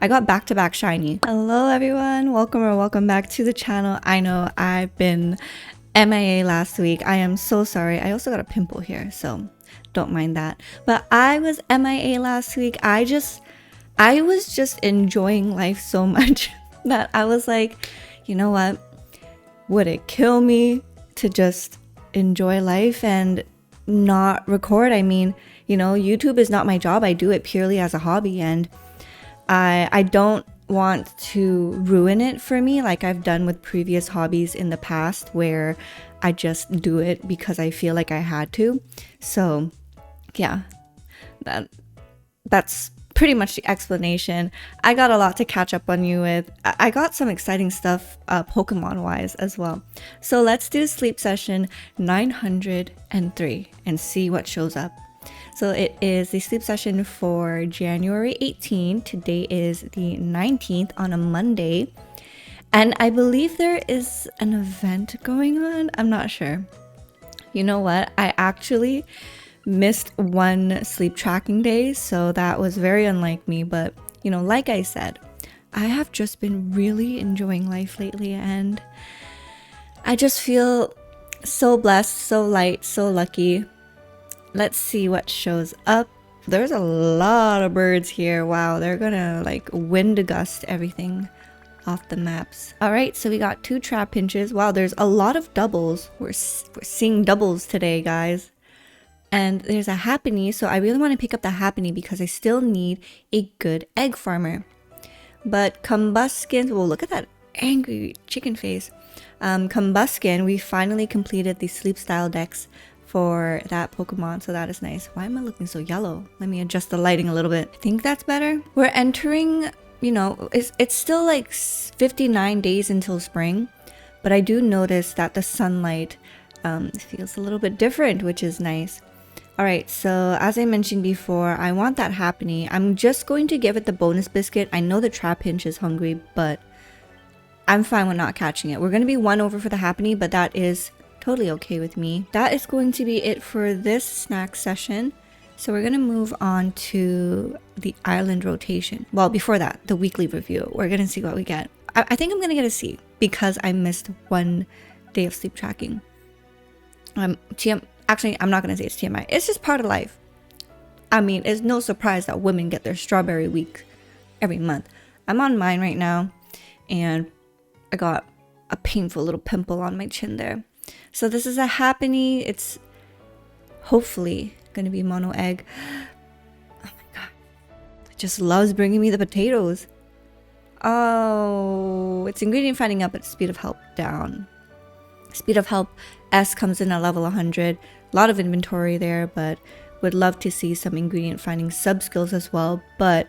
I got back-to-back shiny. Hello everyone, welcome back to the channel. I know I've been MIA last week. I am so sorry. I also got a pimple here, so don't mind that. But I was MIA last week. I was just enjoying life so much that I was like, you know what? Would it kill me to just enjoy life and not record? I mean, you know, YouTube is not my job. I do it purely as a hobby, and I don't want to ruin it for me like I've done with previous hobbies in the past where I just do it because I feel like I had to. So yeah, that's pretty much the explanation. I got a lot to catch up on you with. I got some exciting stuff Pokemon wise as well. So let's do sleep session 903 and see what shows up. So it is the sleep session for January 18. Today is the 19th on a Monday. And I believe there is an event going on. I'm not sure. You know what? I actually missed one sleep tracking day, so that was very unlike me. But, you know, like I said, I have just been really enjoying life lately, and I just feel so blessed, so light, so lucky. Let's see what shows up. There's a lot of birds here. Wow, they're gonna like wind gust everything off the maps. All right, so we got 2 trap pinches. Wow, there's a lot of doubles. We're seeing doubles today, guys. And there's a Happiny, so I really want to pick up the Happiny because I still need a good egg farmer. But Combuskin, well, look at that angry chicken face. Combuskin, we finally completed the sleep style decks for that Pokemon, so that is nice. Why am I looking so yellow? Let me adjust the lighting a little bit. I think that's better. We're entering, you know, it's still like 59 days until spring, but I do notice that the sunlight feels a little bit different, which is nice. All right, so as I mentioned before, I want that Happiny. I'm just going to give it the bonus biscuit. I know the Trapinch is hungry, but I'm fine with not catching it. We're going to be 1 over for the Happiny, but that is totally okay with me. That is going to be it for this snack session. So we're going to move on to the island rotation. Well, before that, the weekly review. We're going to see what we get. I think I'm going to get a C because I missed 1 day of sleep tracking. Actually, I'm not going to say it's TMI. It's just part of life. I mean, it's no surprise that women get their strawberry week every month. I'm on mine right now, and I got a painful little pimple on my chin there. So this is a Happiny. It's hopefully going to be mono egg. Oh my god. It just loves bringing me the potatoes. Oh, it's ingredient finding up, but speed of help down. Speed of help S comes in at level 100. A lot of inventory there, but would love to see some ingredient finding sub skills as well. But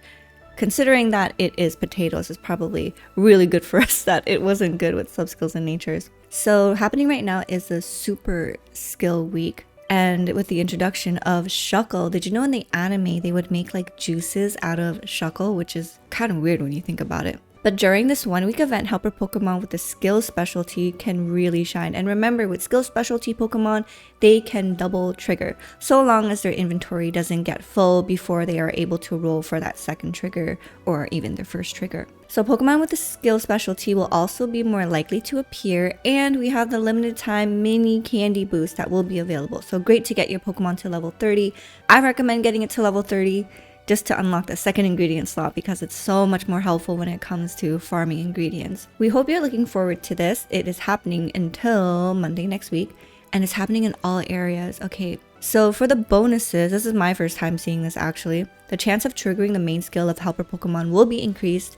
considering that it is potatoes, it's probably really good for us that it wasn't good with sub skills and natures. So happening right now is the super skill week, and with the introduction of Shuckle. Did you know in the anime they would make like juices out of Shuckle, which is kind of weird when you think about it. But during this 1-week event, helper Pokemon with the skill specialty can really shine. And remember, with skill specialty Pokemon, they can double trigger, so long as their inventory doesn't get full before they are able to roll for that second trigger or even their first trigger. So Pokemon with the skill specialty will also be more likely to appear, and we have the limited time mini candy boost that will be available. So great to get your Pokemon to level 30. I recommend getting it to level 30 just to unlock the second ingredient slot because it's so much more helpful when it comes to farming ingredients. We hope you're looking forward to this. It is happening until Monday next week, and it's happening in all areas. Okay, so for the bonuses, this is my first time seeing this actually. The chance of triggering the main skill of helper Pokemon will be increased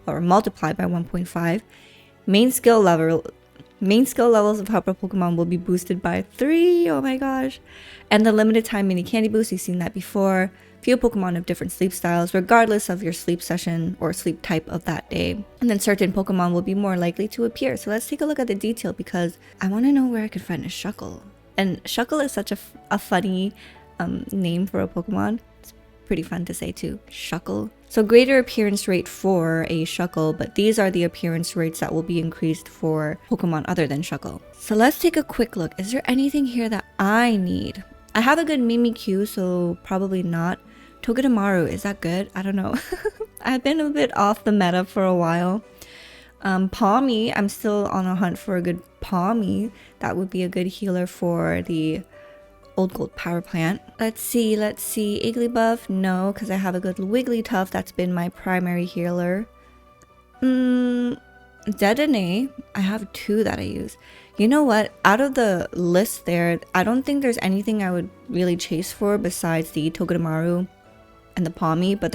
or multiplied by 1.5. Main skill levels of helper Pokemon will be boosted by 3. Oh my gosh. And the limited time mini candy boost, you've seen that before. Few Pokemon have different sleep styles regardless of your sleep session or sleep type of that day. And then certain Pokemon will be more likely to appear. So let's take a look at the detail because I want to know where I can find a Shuckle. And Shuckle is such a funny name for a Pokemon. It's pretty fun to say too. Shuckle. So greater appearance rate for a Shuckle, but these are the appearance rates that will be increased for Pokemon other than Shuckle. So let's take a quick look. Is there anything here that I need? I have a good Mimikyu, so probably not. Togedemaru, is that good? I don't know. I've been a bit off the meta for a while. Palmy, I'm still on a hunt for a good Palmy. That would be a good healer for the old gold power plant. Let's see. Igglybuff, no, because I have a good Wigglytuff. That's been my primary healer. Dedenne, I have 2 that I use. You know what? Out of the list there, I don't think there's anything I would really chase for besides the Togedemaru and the Palmy, but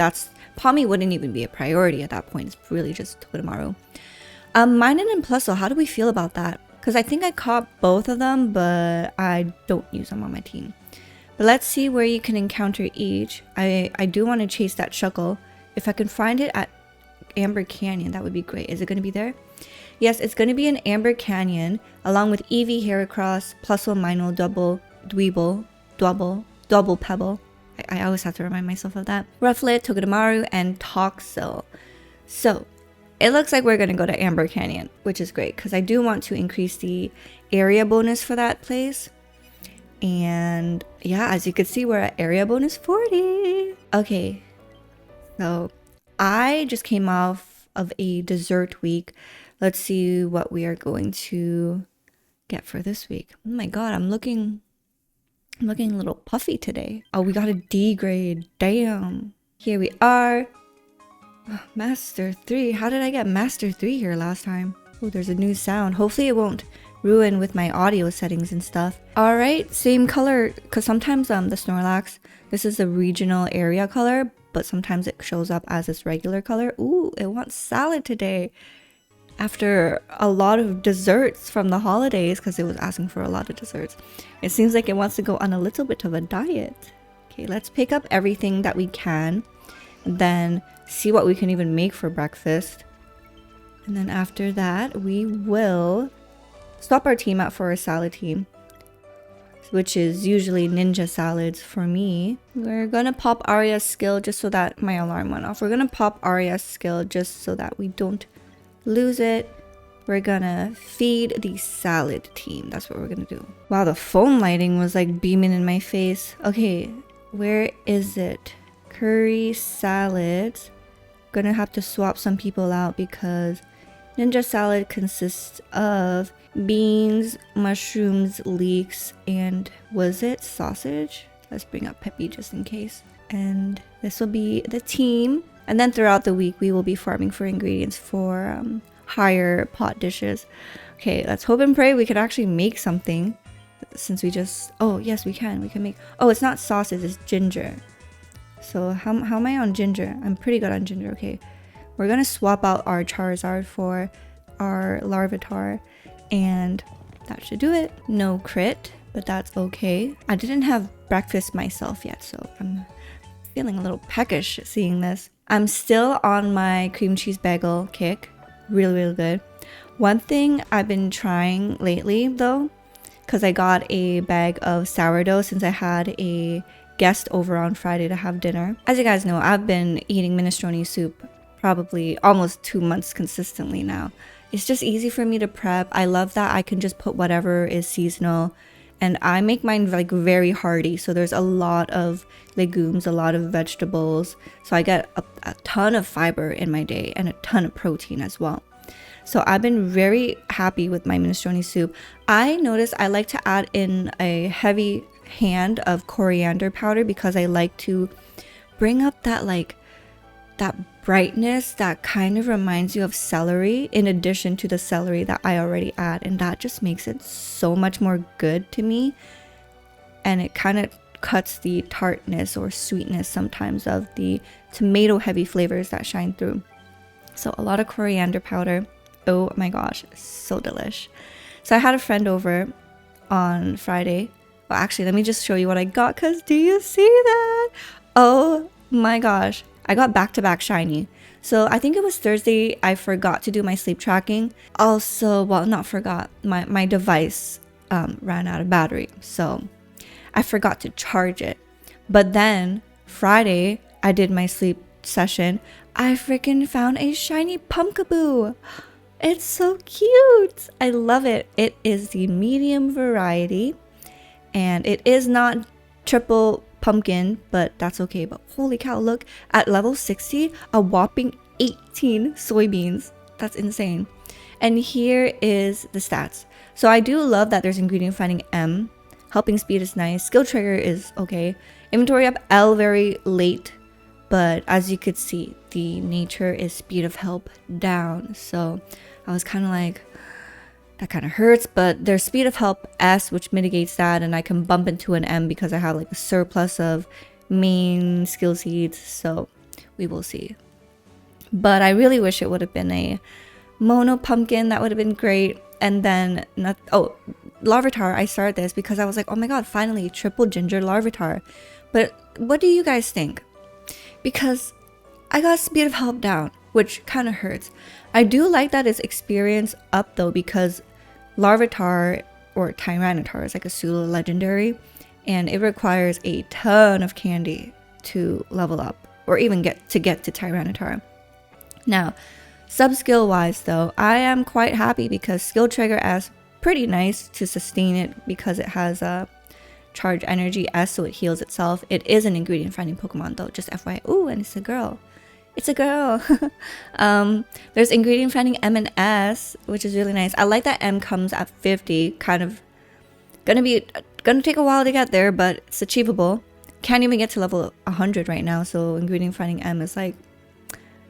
Palmy wouldn't even be a priority at that point. It's really just Togedemaru. Minun and Plusle, how do we feel about that? Because I think I caught both of them, but I don't use them on my team. But let's see where you can encounter each. I do want to chase that Shuckle. If I can find it at Amber Canyon, that would be great. Is it going to be there? Yes, it's going to be in Amber Canyon, along with Eevee, Heracross, Plusle, Minun, Double Pebble. I always have to remind myself of that. Rufflet, Togedemaru, and Toxel. So, it looks like we're going to go to Amber Canyon, which is great, because I do want to increase the area bonus for that place. And yeah, as you can see, we're at area bonus 40. Okay, so I just came off of a dessert week. Let's see what we are going to get for this week. Oh my god, I'm looking a little puffy today. Oh, we got a D grade. Damn. Here we are. Oh, Master 3. How did I get Master 3 here last time? Oh, there's a new sound. Hopefully it won't ruin with my audio settings and stuff. Alright, same color, because sometimes the Snorlax, this is the regional area color, but sometimes it shows up as its regular color. Ooh, it wants salad today. After a lot of desserts from the holidays, because it was asking for a lot of desserts. It seems like it wants to go on a little bit of a diet. Okay, let's pick up everything that we can, then see what we can even make for breakfast. And then after that, we will swap our team out for a salad team, which is usually ninja salads for me. We're gonna pop Arya's skill just so that my alarm went off. We're gonna pop Arya's skill just so that we don't lose it. We're gonna feed the salad team. That's what we're gonna do. Wow, the phone lighting was like beaming in my face. Okay, where is it? Curry salads. Gonna have to swap some people out because ninja salad consists of beans, mushrooms, leeks, and was it sausage? Let's bring up Peppy just in case. And this will be the team. And then throughout the week, we will be farming for ingredients for higher pot dishes. Okay, let's hope and pray we could actually make something since we just... Oh, yes, we can. We can make... Oh, it's not sausage, it's ginger. So how am I on ginger? I'm pretty good on ginger. Okay, we're going to swap out our Charizard for our Larvitar. And that should do it. No crit, but that's okay. I didn't have breakfast myself yet, so I'm feeling a little peckish seeing this. I'm still on my cream cheese bagel kick. Really good. One thing I've been trying lately though, because I got a bag of sourdough since I had a guest over on Friday to have dinner. As you guys know, I've been eating minestrone soup probably almost 2 months consistently now. It's just easy for me to prep. I love that I can just put whatever is seasonal. And I make mine like very hearty, so there's a lot of legumes, a lot of vegetables, so I get a ton of fiber in my day and a ton of protein as well. So I've been very happy with my minestrone soup. I noticed I like to add in a heavy hand of coriander powder because I like to bring up that brightness that kind of reminds you of celery, in addition to the celery that I already add, and that just makes it so much more good to me. And it kind of cuts the tartness or sweetness sometimes of the tomato heavy flavors that shine through. So a lot of coriander powder. Oh my gosh, so delish. So I had a friend over on Friday. Well, actually, let me just show you what I got, because do you see that? Oh my gosh. I got back-to-back shiny. So I think it was Thursday I forgot to do my sleep tracking. Also, well, not forgot, my device ran out of battery. So I forgot to charge it. But then Friday I did my sleep session. I freaking found a shiny Pumpkaboo. It's so cute. I love it. It is the medium variety. And it is not triple pumpkin, but that's okay. But holy cow, look, at level 60, a whopping 18 soybeans. That's insane. And here is the stats. So I do love that there's ingredient finding M. Helping speed is nice. Skill trigger is okay. Inventory up L very late. But as you could see, the nature is speed of help down. So I was kind of like, that kind of hurts. But there's speed of help S, which mitigates that. And I can bump into an M because I have like a surplus of main skill seeds. So we will see. But I really wish it would have been a mono pumpkin. That would have been great. And then Larvitar, I started this because I was like, oh my god, finally triple ginger Larvitar. But what do you guys think? Because I got speed of help down, which kind of hurts. I do like that it's experience up though, because Larvitar or Tyranitar is like a pseudo legendary, and it requires a ton of candy to level up or even get to Tyranitar. Now, sub-skill wise though, I am quite happy because skill trigger S pretty nice to sustain it because it has a charge energy S, so it heals itself. It is an ingredient finding Pokemon though, just FYI. Ooh, and it's a girl. It's a girl. There's ingredient finding M and S, which is really nice. I like that M comes at 50, kind of gonna take a while to get there, but it's achievable. Can't even get to level 100 right now, so ingredient finding M is like,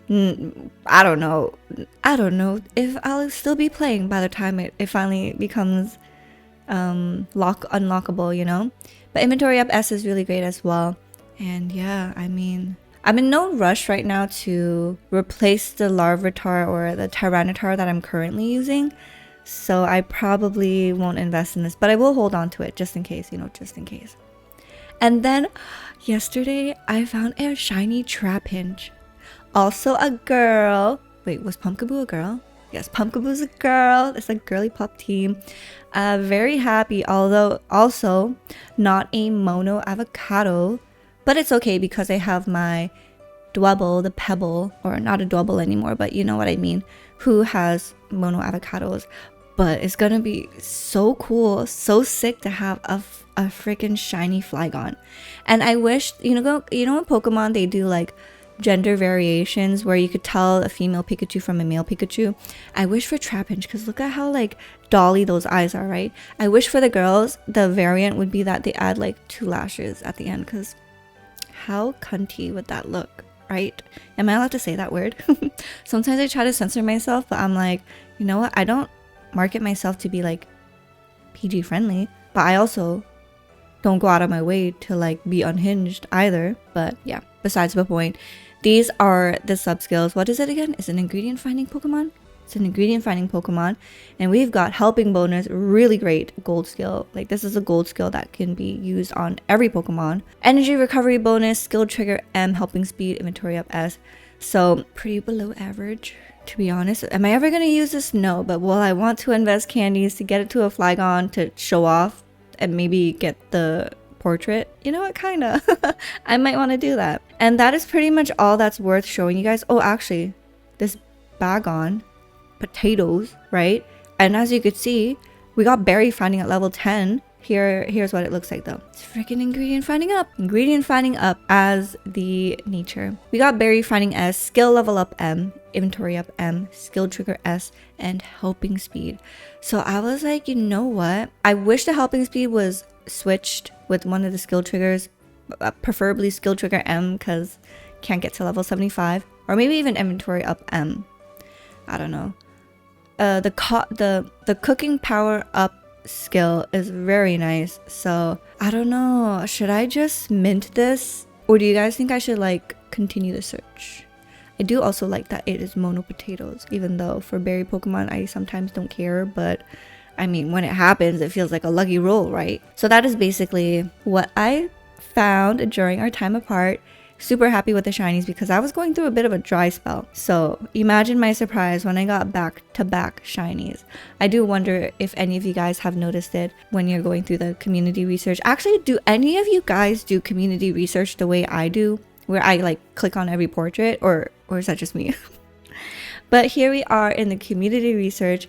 I don't know if I'll still be playing by the time it finally becomes unlockable, you know. But inventory up S is really great as well. And yeah, I mean, I'm in no rush right now to replace the Larvitar or the Tyranitar that I'm currently using, so I probably won't invest in this, but I will hold on to it just in case, you know, just in case. And then yesterday I found a shiny Trapinch. Also a girl. Wait, was Pumpkaboo a girl? Yes, Pumpkaboo's a girl. It's a girly pup team. Very happy, although also not a mono avocado. But it's okay because I have my Dwebble, the Pebble, or not a Dwebble anymore, but you know what I mean, who has mono avocados. But it's gonna be so cool, so sick to have a freaking shiny Flygon. And I wish, you know in Pokemon they do like gender variations where you could tell a female Pikachu from a male Pikachu. I wish for Trapinch, because look at how like dolly those eyes are, right? I wish for the girls the variant would be that they add like 2 lashes at the end, because how cunty would that look, right? Am I allowed to say that word? Sometimes I try to censor myself, but I'm like, you know what, I don't market myself to be like PG friendly, but I also don't go out of my way to like be unhinged either. But yeah, besides the point, these are the sub skills. What is it again? It's an ingredient finding Pokemon. It's an ingredient finding Pokemon, and we've got helping bonus, really great gold skill. Like this is a gold skill that can be used on every Pokemon. Energy recovery bonus, skill trigger M, helping speed, inventory up S. So pretty below average, to be honest. Am I ever gonna use this? No, but will I want to invest candies to get it to a Flygon to show off and maybe get the portrait? You know what, kinda. I might want to do that. And that is pretty much all that's worth showing you guys. Oh, actually, this Bagon potatoes, right? And as you could see, we got berry finding at level 10. Here's what it looks like though. It's freaking ingredient finding up. Ingredient finding up as the nature. We got berry finding S, skill level up M, inventory up M, skill trigger S, and helping speed. So I was like, you know what? I wish the helping speed was switched with one of the skill triggers, preferably skill trigger M, because can't get to level 75, or maybe even inventory up M. I don't know. The cooking power up skill is very nice, so I don't know, should I just mint this, or do you guys think I should like continue the search? I do also like that it is mono potatoes, even though for berry Pokemon I sometimes don't care, but I mean, when it happens it feels like a lucky roll, right? So that is basically what I found during our time apart. Super happy with the shinies because I was going through a bit of a dry spell. So imagine my surprise when I got back-to-back shinies. I do wonder if any of you guys have noticed it when you're going through the community research. Actually, do any of you guys do community research the way I do, where I like click on every portrait, or is that just me? But here we are in the community research,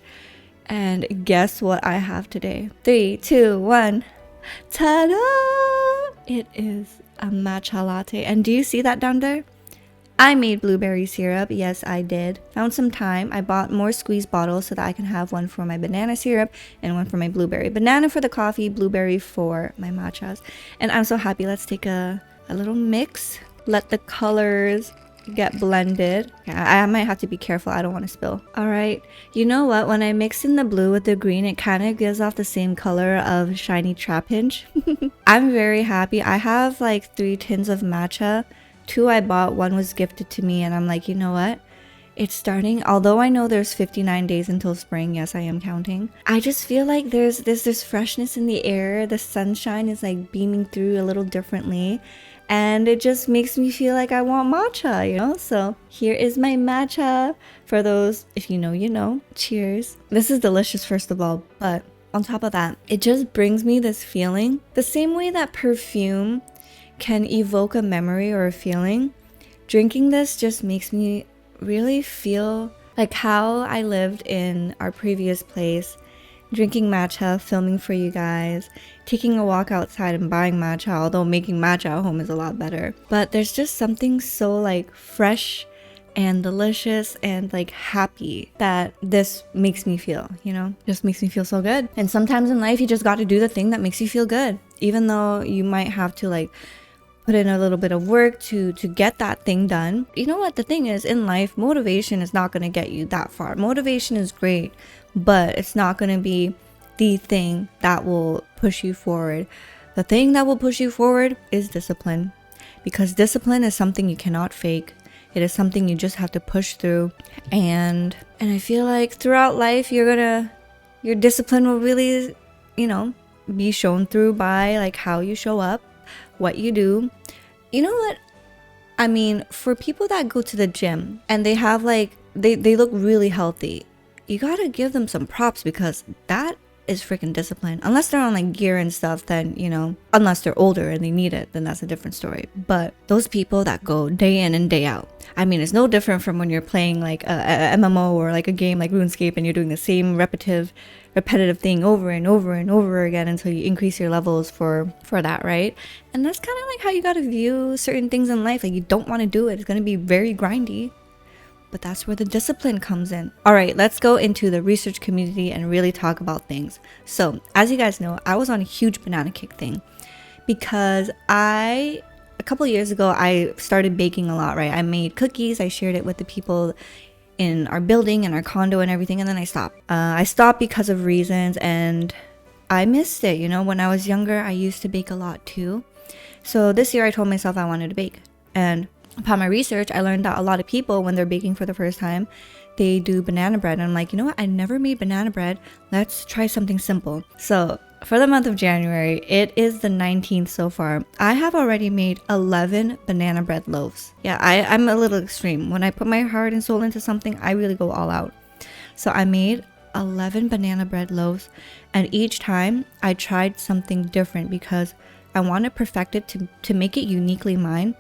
and guess what I have today? 3, 2, 1. Ta-da! It is a matcha latte. And do you see that down there? I made blueberry syrup. Yes, I did. Found some time. I bought more squeeze bottles so that I can have one for my banana syrup and one for my blueberry. Banana for the coffee, blueberry for my matchas. And I'm so happy. Let's take a little mix. Let the colors get blended. I might have to be careful. I don't want to spill. All right. You know what? When I mix in the blue with the green, it kind of gives off the same color of shiny Trapinch. I'm very happy. I have like 3 tins of matcha. 2 I bought, 1 was gifted to me, and I'm like, you know what? It's starting. Although I know there's 59 days until spring, yes, I am counting. I just feel like there's this freshness in the air. The sunshine is like beaming through a little differently, and it just makes me feel like I want matcha, you know? So here is my matcha. For those, if you know, you know. Cheers. This is delicious, first of all, but on top of that, it just brings me this feeling. The same way that perfume can evoke a memory or a feeling, drinking this just makes me really feel like how I lived in our previous place, drinking matcha, filming for you guys, taking a walk outside and buying matcha, although making matcha at home is a lot better. But there's just something so like fresh and delicious and like happy that this makes me feel, you know? Just makes me feel so good. And sometimes in life you just got to do the thing that makes you feel good, even though you might have to like put in a little bit of work to get that thing done. You know what the thing is, in life, motivation is not going to get you that far. Motivation is great, but it's not going to be the thing that will push you forward. The thing that will push you forward is discipline, because discipline is something you cannot fake. It is something you just have to push through. And I feel like throughout life, your discipline will really, you know, be shown through by like how you show up, what you do. You know what? I mean, for people that go to the gym and they have like, they look really healthy, you gotta give them some props, because that is freaking discipline. Unless they're on like gear and stuff, then, you know, unless they're older and they need it, then that's a different story. But those people that go day in and day out, I mean, it's no different from when you're playing like a MMO or like a game like RuneScape and you're doing the same repetitive thing over and over and over again until you increase your levels for that, right? And that's kind of like how you gotta view certain things in life. Like, you don't want to do it. It's gonna be very grindy. But that's where the discipline comes in. All right, let's go into the research community and really talk about things. So, as you guys know, I was on a huge banana cake thing because a couple of years ago, I started baking a lot, right? I made cookies. I shared it with the people in our building and our condo and everything, and then I stopped. I stopped because of reasons, and I missed it. You know, when I was younger, I used to bake a lot too. So this year I told myself I wanted to bake, and upon my research, I learned that a lot of people, when they're baking for the first time, they do banana bread. And I'm like, you know what? I never made banana bread. Let's try something simple. So for the month of January, it is the 19th so far. I have already made 11 banana bread loaves. Yeah, I'm a little extreme. When I put my heart and soul into something, I really go all out. So I made 11 banana bread loaves, and each time I tried something different because I want to perfect it to make it uniquely mine.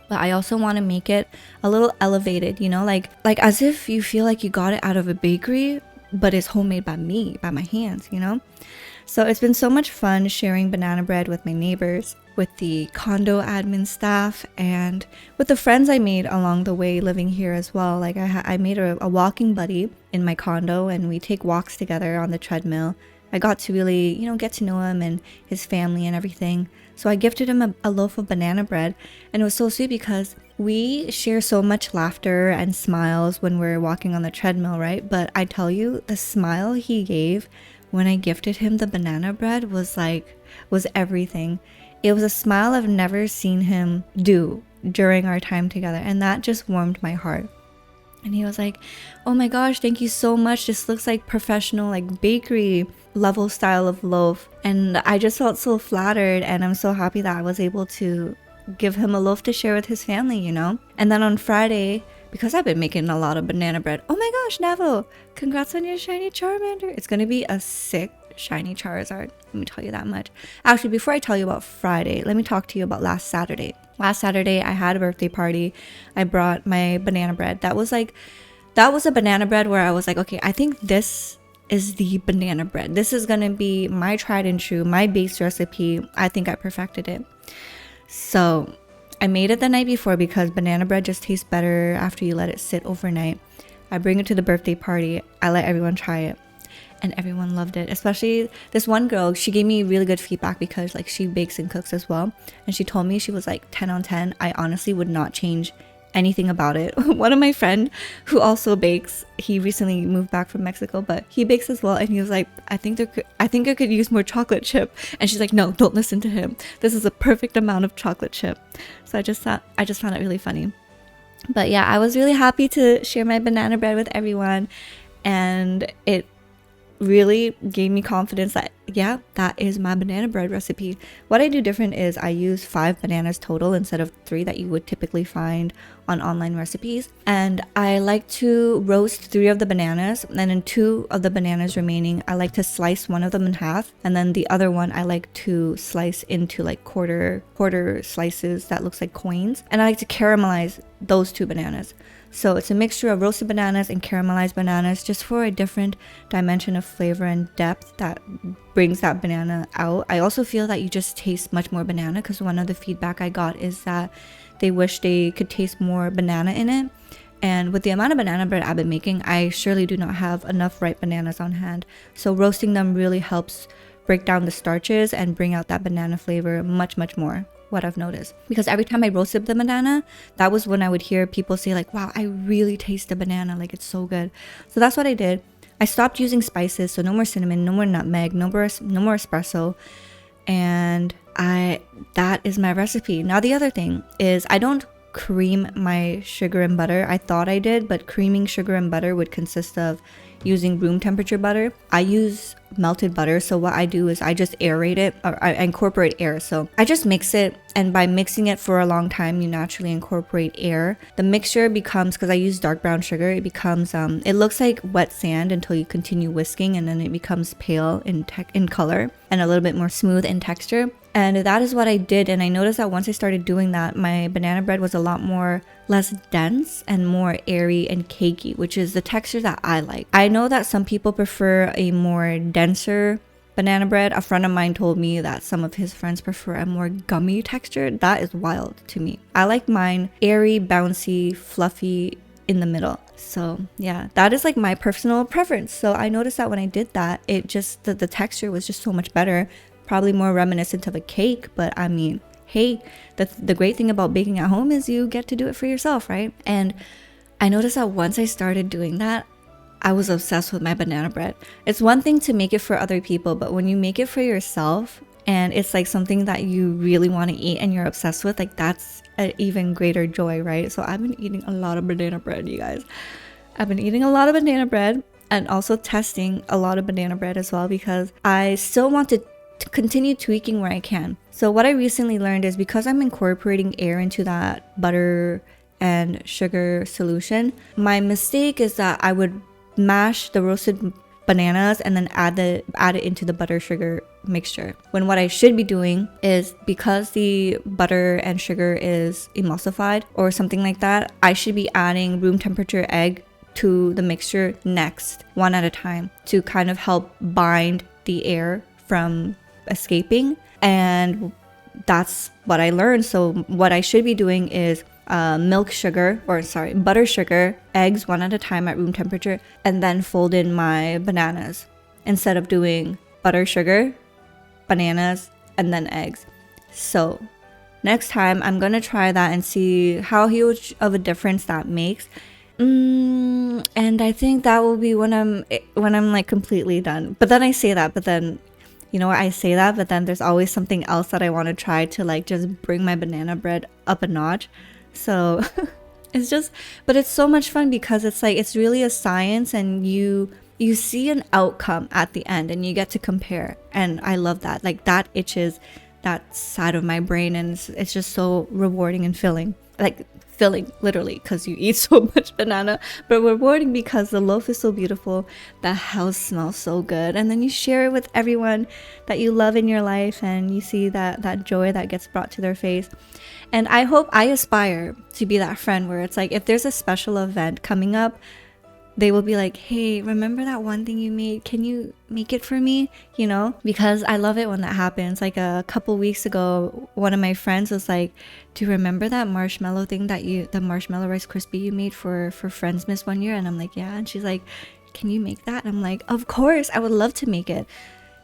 But I also want to make it a little elevated, you know, like as if you feel like you got it out of a bakery, but it's homemade by me, by my hands, you know? So it's been so much fun sharing banana bread with my neighbors, with the condo admin staff, and with the friends I made along the way living here as well. Like I made a walking buddy in my condo, and we take walks together on the treadmill. I got to really, you know, get to know him and his family and everything. So I gifted him a loaf of banana bread, and it was so sweet because we share so much laughter and smiles when we're walking on the treadmill, right? But I tell you, the smile he gave when I gifted him the banana bread was everything. It was a smile I've never seen him do during our time together, and that just warmed my heart. And he was like, oh my gosh, thank you so much. This looks like professional, like bakery level style of loaf. And I just felt so flattered, and I'm so happy that I was able to give him a loaf to share with his family, you know? And then on Friday, because I've been making a lot of banana bread. Oh my gosh, Navo, congrats on your shiny Charmander. It's going to be a sick shiny Charizard. Let me tell you that much. Actually, before I tell you about Friday, let me talk to you about last Saturday. Last Saturday, I had a birthday party. I brought my banana bread. That was a banana bread where I was like, okay, I think this is the banana bread. This is going to be my tried and true, my base recipe. I think I perfected it. So I made it the night before because banana bread just tastes better after you let it sit overnight. I bring it to the birthday party. I let everyone try it. And everyone loved it, especially this one girl. She gave me really good feedback because like she bakes and cooks as well, and she told me she was like 10 on 10. I honestly would not change anything about it. One of my friend who also bakes, he recently moved back from Mexico, but he bakes as well, and he was like, I think I could use more chocolate chip. And she's like, no, don't listen to him, this is a perfect amount of chocolate chip. So I just found it really funny. But yeah, I was really happy to share my banana bread with everyone, and it really gave me confidence that yeah, that is my banana bread recipe. What I do different is I use 5 bananas total instead of 3 that you would typically find on online recipes, and I like to roast 3 of the bananas, and then 2 of the bananas remaining I like to slice one of them in half, and then the other one I like to slice into like quarter slices that looks like coins, and I like to caramelize those 2 bananas. So it's a mixture of roasted bananas and caramelized bananas, just for a different dimension of flavor and depth that brings that banana out. I also feel that you just taste much more banana, because one of the feedback I got is that they wish they could taste more banana in it. And with the amount of banana bread I've been making, I surely do not have enough ripe bananas on hand. So roasting them really helps break down the starches and bring out that banana flavor much more, what I've noticed. Because every time I roasted the banana, that was when I would hear people say like, wow, I really taste the banana, like it's so good. So that's what I did. I stopped using spices, so no more cinnamon, no more nutmeg, no more espresso, and that is my recipe. Now the other thing is I don't cream my sugar and butter. I thought I did, but creaming sugar and butter would consist of using room temperature butter. I use melted butter, so what I do is I just aerate it, or I incorporate air. So I just mix it, and by mixing it for a long time you naturally incorporate air. The mixture becomes, because I use dark brown sugar, it becomes it looks like wet sand until you continue whisking, and then it becomes pale in color and a little bit more smooth in texture. And that is what I did, and I noticed that once I started doing that, my banana bread was a lot less dense and more airy and cakey, which is the texture that I like. I know that some people prefer a more denser banana bread. A friend of mine told me that some of his friends prefer a more gummy texture. That is wild to me. I like mine airy, bouncy, fluffy, in the middle. So yeah, that is like my personal preference. So I noticed that when I did that, it just the texture was just so much better. Probably more reminiscent of a cake, but I mean, hey, the great thing about baking at home is you get to do it for yourself, right? And I noticed that once I started doing that, I was obsessed with my banana bread. It's one thing to make it for other people, but when you make it for yourself and it's like something that you really want to eat and you're obsessed with, like that's an even greater joy, right? So I've been eating a lot of banana bread, you guys. I've been eating a lot of banana bread and also testing a lot of banana bread as well, because I still want to continue tweaking where I can. So what I recently learned is, because I'm incorporating air into that butter and sugar solution, my mistake is that I would mash the roasted bananas and then add it into the butter sugar mixture, when what I should be doing is, because the butter and sugar is emulsified or something like that, I should be adding room temperature egg to the mixture next, one at a time, to kind of help bind the air from escaping. And that's what I learned. So what I should be doing is butter sugar, eggs one at a time at room temperature, and then fold in my bananas, instead of doing butter, sugar, bananas, and then eggs. So next time I'm gonna try that and see how huge of a difference that makes. And I think that will be when I'm like completely done. But then I say that, but then you know what, I say that, but then there's always something else that I want to try to like just bring my banana bread up a notch. So but it's so much fun, because it's like, it's really a science, and you see an outcome at the end and you get to compare. And I love that. Like, that itches that side of my brain, and it's just so rewarding and filling. Like, filling literally because you eat so much banana, but rewarding because the loaf is so beautiful, the house smells so good, and then you share it with everyone that you love in your life, and you see that joy that gets brought to their face. And I aspire to be that friend where it's like, if there's a special event coming up, they will be like, hey, remember that one thing you made? Can you make it for me? You know, because I love it when that happens. Like a couple weeks ago, one of my friends was like, do you remember that marshmallow thing the marshmallow Rice Krispie you made for Friendsmas one year? And I'm like, yeah. And she's like, can you make that? And I'm like, of course, I would love to make it.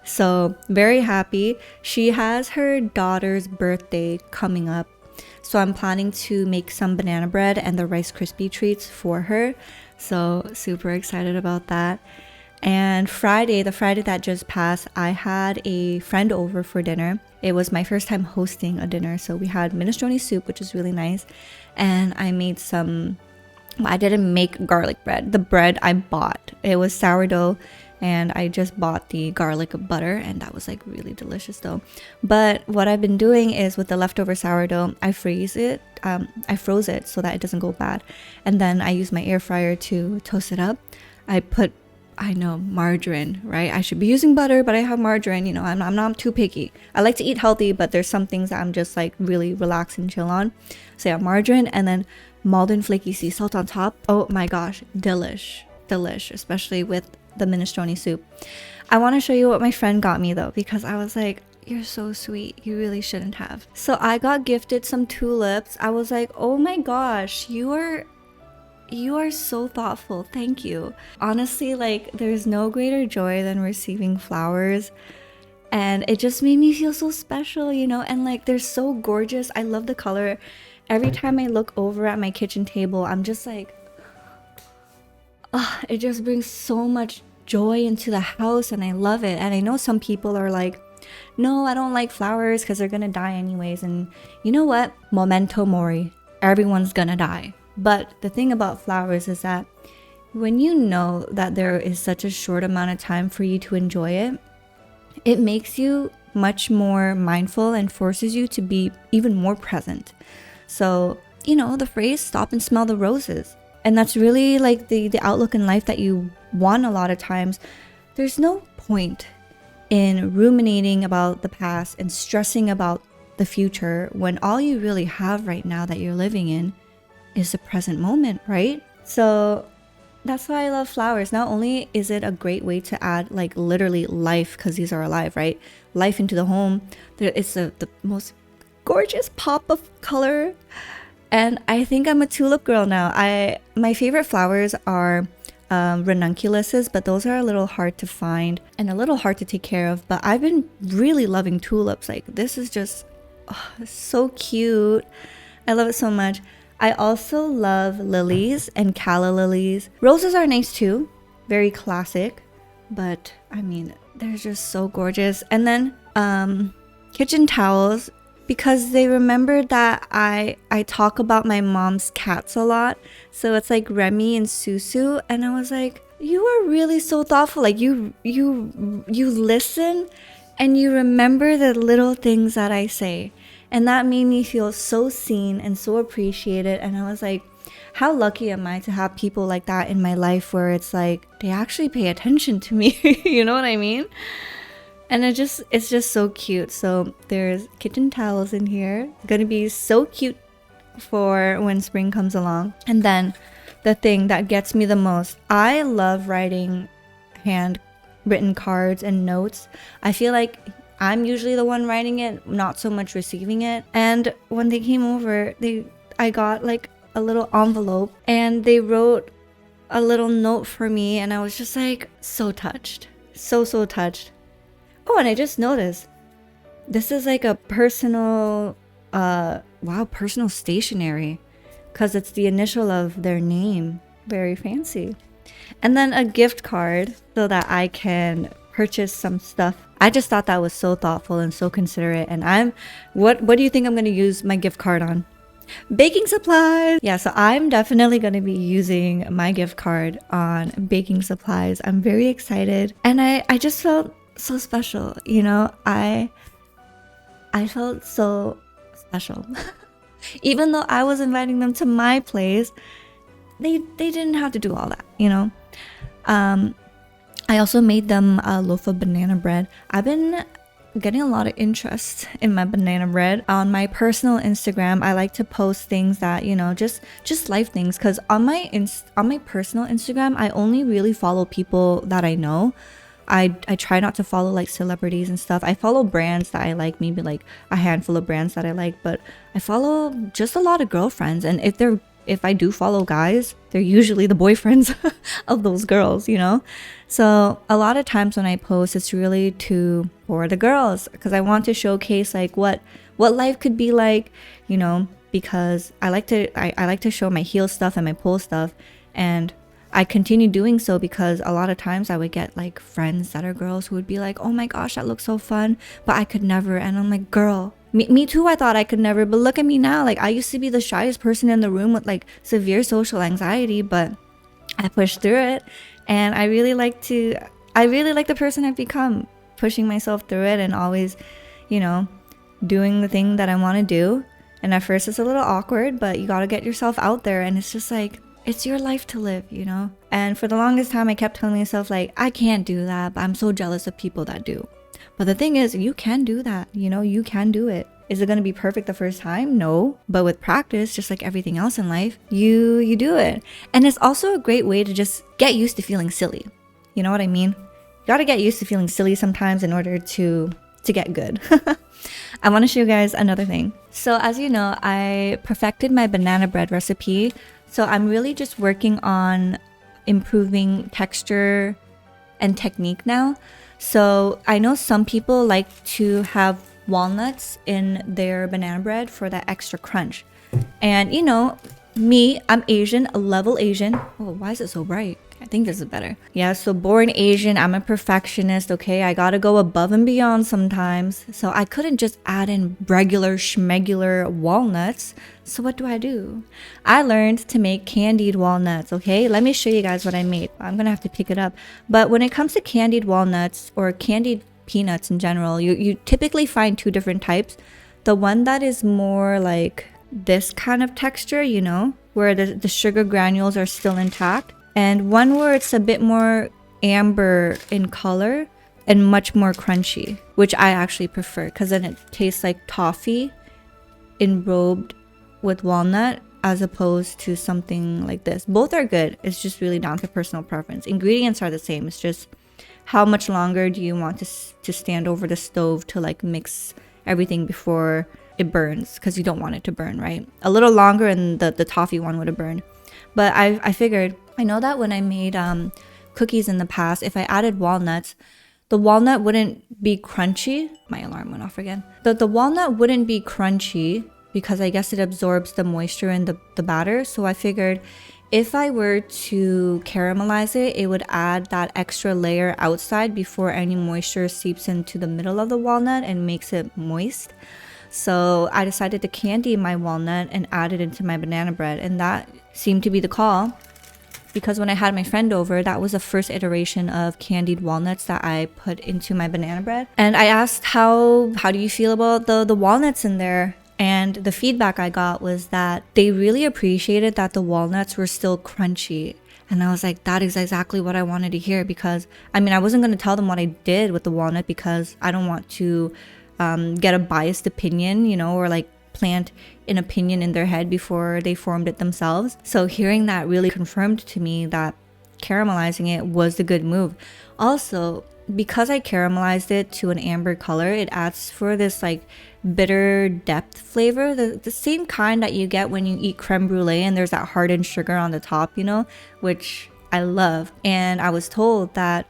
So very happy. She has her daughter's birthday coming up. So I'm planning to make some banana bread and the Rice Krispie treats for her. So super excited about that. And the Friday that just passed, I had a friend over for dinner. It was my first time hosting a dinner. So we had minestrone soup, which is really nice. And I made I didn't make garlic bread. The bread I bought. It was sourdough. And I just bought the garlic butter, and that was like really delicious though. But what I've been doing is with the leftover sourdough, I froze it so that it doesn't go bad. And then I use my air fryer to toast it up. I know, margarine, right? I should be using butter, but I have margarine, you know, I'm not too picky. I like to eat healthy, but there's some things that I'm just like really relax and chill on. So yeah, margarine and then Maldon flaky sea salt on top. Oh my gosh, delish, especially with the minestrone soup. I want to show you what my friend got me though, because I was like, you're so sweet, you really shouldn't have. So I got gifted some tulips. I was like, oh my gosh, you are so thoughtful, thank you. Honestly, like there's no greater joy than receiving flowers, and it just made me feel so special, you know. And like they're so gorgeous. I love the color. Every time I look over at my kitchen table, I'm just like, it just brings so much joy into the house, and I love it. And I know some people are like, no, I don't like flowers because they're gonna die anyways. And you know what? Memento mori. Everyone's gonna die. But the thing about flowers is that when you know that there is such a short amount of time for you to enjoy it, it makes you much more mindful and forces you to be even more present. So, you know, the phrase stop and smell the roses. And that's really like the outlook in life that you want a lot of times. There's no point in ruminating about the past and stressing about the future when all you really have right now that you're living in is the present moment, right? So that's why I love flowers. Not only is it a great way to add like literally life, because these are alive, right? Life into the home. It's the most gorgeous pop of color. And I think I'm a tulip girl now. My favorite flowers are ranunculuses, but those are a little hard to find and a little hard to take care of. But I've been really loving tulips. Like this is just so cute. I love it so much. I also love lilies and calla lilies. Roses are nice too, very classic, but I mean, they're just so gorgeous. And then kitchen towels, because they remembered that I talk about my mom's cats a lot. So it's like Remy and Susu, and I was like, you are really so thoughtful. Like you listen and you remember the little things that I say. And that made me feel so seen and so appreciated. And I was like, how lucky am I to have people like that in my life where it's like, they actually pay attention to me. You know what I mean? And it's just so cute. So there's kitchen towels in here. It's gonna be so cute for when spring comes along. And then the thing that gets me the most, I love writing handwritten cards and notes. I feel like I'm usually the one writing it, not so much receiving it. And when they came over, I got like a little envelope and they wrote a little note for me, and I was just like so touched. So touched. Oh, and I just noticed this is like a personal personal stationery, because it's the initial of their name. Very fancy. And then a gift card so that I can purchase some stuff. I just thought that was so thoughtful and so considerate. And what do you think I'm going to use my gift card on? Baking supplies. Yeah, so I'm definitely going to be using my gift card on baking supplies. I'm very excited, and I just felt so special, you know. I felt so special. Even though I was inviting them to my place, they didn't have to do all that, you know. I also made them a loaf of banana bread. I've been getting a lot of interest in my banana bread. On my personal Instagram, I like to post things that, you know, just life things, because on my personal Instagram, I only really follow people that I know. I try not to follow like celebrities and stuff. I follow brands that I like, maybe like a handful of brands that I like, but I follow just a lot of girlfriends. And if I do follow guys, they're usually the boyfriends of those girls, you know? So a lot of times when I post, it's really for the girls, because I want to showcase like what life could be like, you know, because I like to show my heel stuff and my pole stuff. And I continue doing so because a lot of times I would get like friends that are girls who would be like, oh my gosh, that looks so fun, but I could never. And I'm like, girl, me too, I thought I could never, but look at me now. Like, I used to be the shyest person in the room with like severe social anxiety, but I pushed through it. And I really like the person I've become, pushing myself through it and always, you know, doing the thing that I want to do. And at first it's a little awkward, but you got to get yourself out there. And it's just like, it's your life to live, you know? And for the longest time, I kept telling myself like, I can't do that, but I'm so jealous of people that do. But the thing is, you can do that, you know, you can do it. Is it going to be perfect the first time? No. But with practice, just like everything else in life, you do it. And it's also a great way to just get used to feeling silly. You know what I mean? You got to get used to feeling silly sometimes in order to get good. I want to show you guys another thing. So as you know, I perfected my banana bread recipe. So I'm really just working on improving texture and technique now. So I know some people like to have walnuts in their banana bread for that extra crunch. And you know, me, I'm Asian, a level Asian. Oh, why is it so bright? I think this is better. Yeah, so born Asian, I'm a perfectionist, okay? I gotta go above and beyond sometimes. So I couldn't just add in regular schmegular walnuts. So what do? I learned to make candied walnuts, okay? Let me show you guys what I made. I'm gonna have to pick it up. But when it comes to candied walnuts or candied peanuts in general, you typically find two different types. The one that is more like this kind of texture, you know, where the sugar granules are still intact. And one where it's a bit more amber in color and much more crunchy, which I actually prefer because then it tastes like toffee enrobed with walnut as opposed to something like this. Both are good. It's just really down to personal preference. Ingredients are the same. It's just how much longer do you want to stand over the stove to like mix everything before it burns, because you don't want it to burn, right? A little longer and the toffee one would have burned. But I figured, I know that when I made cookies in the past, if I added walnuts, the walnut wouldn't be crunchy. My alarm went off again. The walnut wouldn't be crunchy because I guess it absorbs the moisture in the batter. So I figured if I were to caramelize it, it would add that extra layer outside before any moisture seeps into the middle of the walnut and makes it moist. So I decided to candy my walnut and add it into my banana bread, and that seemed to be the call because when I had my friend over, that was the first iteration of candied walnuts that I put into my banana bread. And I asked, how do you feel about the walnuts in there? And the feedback I got was that they really appreciated that the walnuts were still crunchy. And I was like, that is exactly what I wanted to hear, because I mean, I wasn't going to tell them what I did with the walnut because I don't want to get a biased opinion, you know, or like plant an opinion in their head before they formed it themselves. So hearing that really confirmed to me that caramelizing it was the good move. Also, because I caramelized it to an amber color, it adds for this like bitter depth flavor, the same kind that you get when you eat creme brulee and there's that hardened sugar on the top, you know, which I love. And I was told that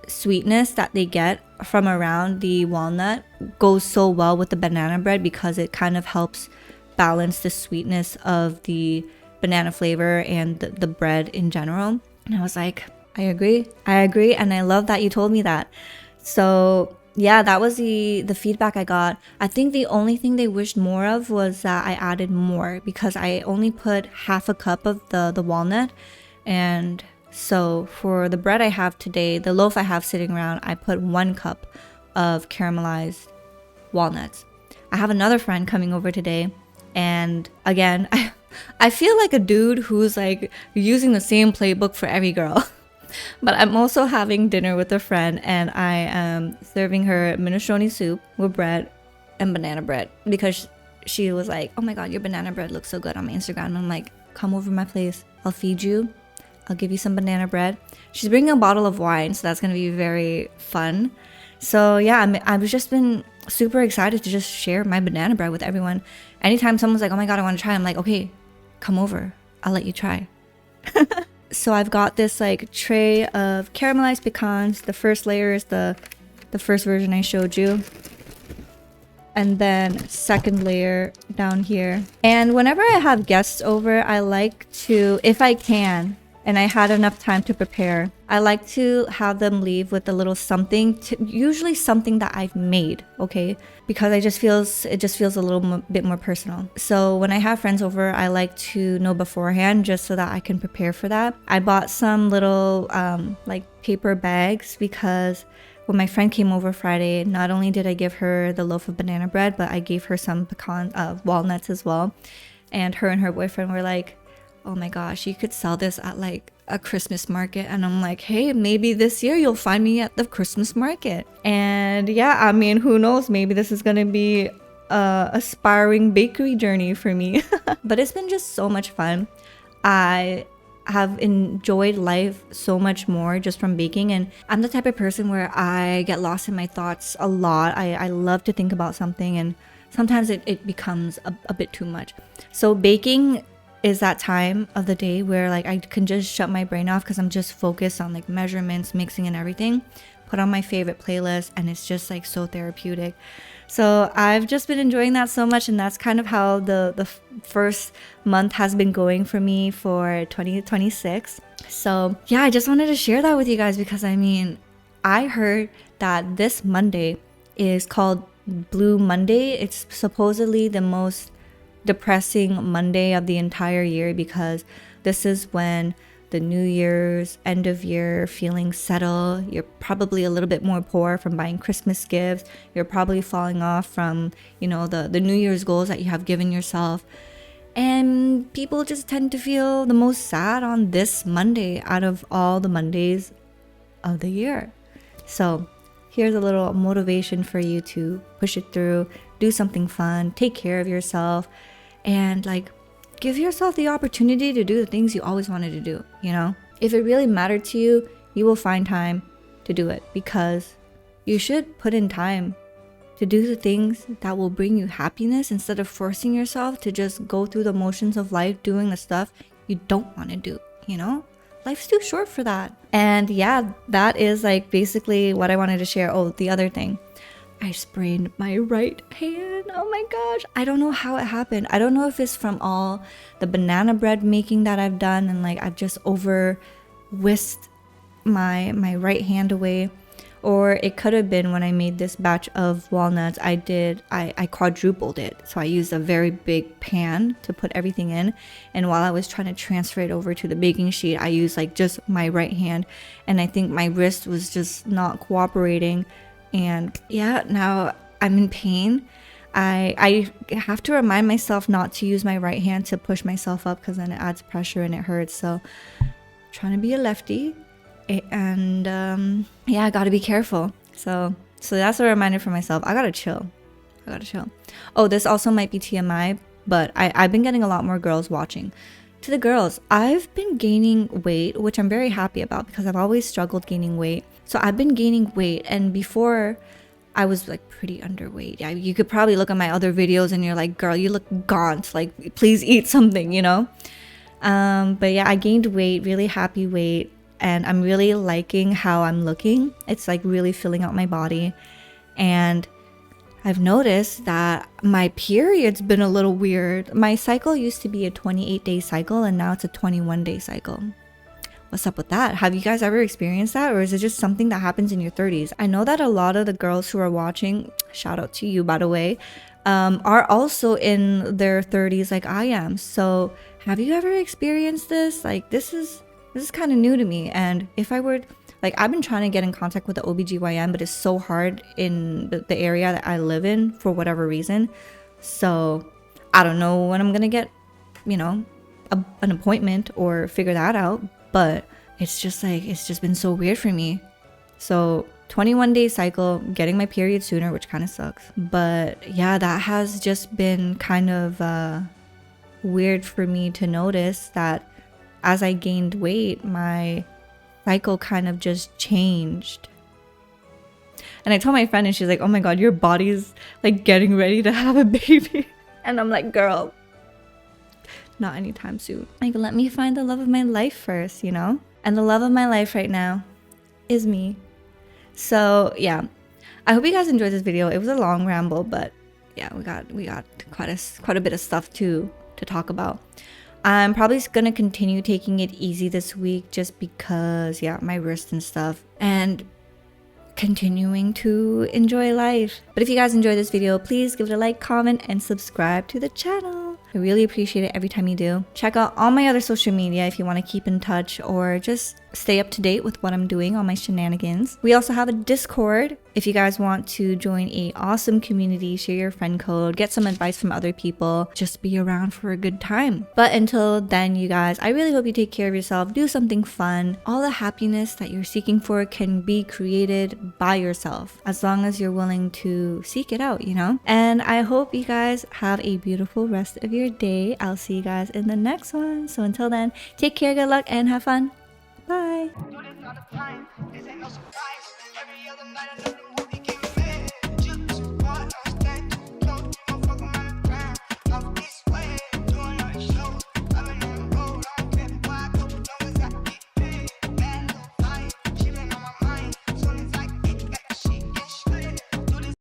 sweetness that they get from around the walnut goes so well with the banana bread because it kind of helps balance the sweetness of the banana flavor and the bread in general. And I was like, I agree, and I love that you told me that. So yeah, that was the feedback I got. I think the only thing they wished more of was that I added more, because I only put half a cup of the walnut. And so for the bread I have today, the loaf I have sitting around, I put 1 cup of caramelized walnuts. I have another friend coming over today, and again, I feel like a dude who's like using the same playbook for every girl. But I'm also having dinner with a friend, and I am serving her minestrone soup with bread and banana bread because she was like, oh my god, your banana bread looks so good on my Instagram. And I'm like, come over my place, I'll feed you, I'll give you some banana bread. She's bringing a bottle of wine, so that's gonna be very fun. So yeah, I've just been super excited to just share my banana bread with everyone. Anytime someone's like, oh my god, I want to try, I'm like, okay, come over, I'll let you try. So I've got this like tray of caramelized pecans. The first layer is the first version I showed you, and then second layer down here. And whenever I have guests over, I like to, if I can, and I had enough time to prepare, I like to have them leave with a little something, usually something that I've made, okay? Because it just feels a little bit more personal. So when I have friends over, I like to know beforehand just so that I can prepare for that. I bought some little like paper bags because when my friend came over Friday, not only did I give her the loaf of banana bread, but I gave her some walnuts as well. And her boyfriend were like, oh my gosh, you could sell this at like a Christmas market. And I'm like, hey, maybe this year you'll find me at the Christmas market. And yeah, I mean, who knows, maybe this is gonna be a aspiring bakery journey for me. But it's been just so much fun. I have enjoyed life so much more just from baking, and I'm the type of person where I get lost in my thoughts a lot. I love to think about something, and sometimes it becomes a bit too much. So baking is that time of the day where like I can just shut my brain off because I'm just focused on like measurements, mixing and everything, put on my favorite playlist, and it's just like so therapeutic. So I've just been enjoying that so much, and that's kind of how the first month has been going for me for 2026. So yeah, I just wanted to share that with you guys because I mean, I heard that this Monday is called Blue Monday. It's supposedly the most depressing Monday of the entire year because this is when the New Year's end of year feelings settle. You're probably a little bit more poor from buying Christmas gifts. You're probably falling off from, you know, the New Year's goals that you have given yourself. And people just tend to feel the most sad on this Monday out of all the Mondays of the year. So here's a little motivation for you to push it through, do something fun, take care of yourself, and like give yourself the opportunity to do the things you always wanted to do, you know? If it really mattered to you, you will find time to do it because you should put in time to do the things that will bring you happiness instead of forcing yourself to just go through the motions of life doing the stuff you don't want to do, you know? Life's too short for that. And yeah, that is like basically what I wanted to share. Oh, the other thing. I sprained my right hand. Oh my gosh. I don't know how it happened. I don't know if it's from all the banana bread making that I've done and like I've just over whisked my right hand away, or it could have been when I made this batch of walnuts. I quadrupled it. So I used a very big pan to put everything in, and while I was trying to transfer it over to the baking sheet, I used like just my right hand, and I think my wrist was just not cooperating. And yeah, now I'm in pain. I have to remind myself not to use my right hand to push myself up because then it adds pressure and it hurts. So trying to be a lefty, and yeah, I gotta be careful. So that's a reminder for myself. I gotta chill. Oh, this also might be TMI, but I've been getting a lot more girls watching. To the girls, I've been gaining weight, which I'm very happy about because I've always struggled gaining weight. So I've been gaining weight, and before I was like pretty underweight. Yeah, you could probably look at my other videos and you're like, girl, you look gaunt, like please eat something, you know? But yeah, I gained weight, really happy weight, and I'm really liking how I'm looking. It's like really filling out my body. And I've noticed that my period's been a little weird. My cycle used to be a 28-day cycle, and now it's a 21-day cycle. What's up with that? Have you guys ever experienced that, or is it just something that happens in your 30s? I know that a lot of the girls who are watching, shout out to you by the way, are also in their 30s like I am. So have you ever experienced this? Like this is kind of new to me. And if I were, like, I've been trying to get in contact with the OBGYN, but it's so hard in the area that I live in for whatever reason. So I don't know when I'm gonna get, you know, an appointment or figure that out. But it's just been so weird for me. So 21-day cycle, getting my period sooner, which kind of sucks. But yeah, that has just been kind of weird for me to notice that as I gained weight, my cycle kind of just changed. And I told my friend and she's like, oh my god, your body's like getting ready to have a baby. And I'm like, girl, not anytime soon. Like, let me find the love of my life first, you know? And the love of my life right now is me. So yeah, I hope you guys enjoyed this video. It was a long ramble, but yeah, we got quite a bit of stuff to talk about. I'm probably gonna continue taking it easy this week just because, yeah, my wrist and stuff, and continuing to enjoy life. But if you guys enjoyed this video, please give it a like, comment, and subscribe to the channel. I really appreciate it every time you do. Check out all my other social media if you want to keep in touch or just stay up to date with what I'm doing on my shenanigans. We also have a Discord if you guys want to join a awesome community, share your friend code, get some advice from other people, just be around for a good time. But until then, you guys, I really hope you take care of yourself, do something fun. All the happiness that you're seeking for can be created by yourself as long as you're willing to seek it out, you know? And I hope you guys have a beautiful rest of your day. I'll see you guys in the next one. So until then, take care, good luck, and have fun. Bye.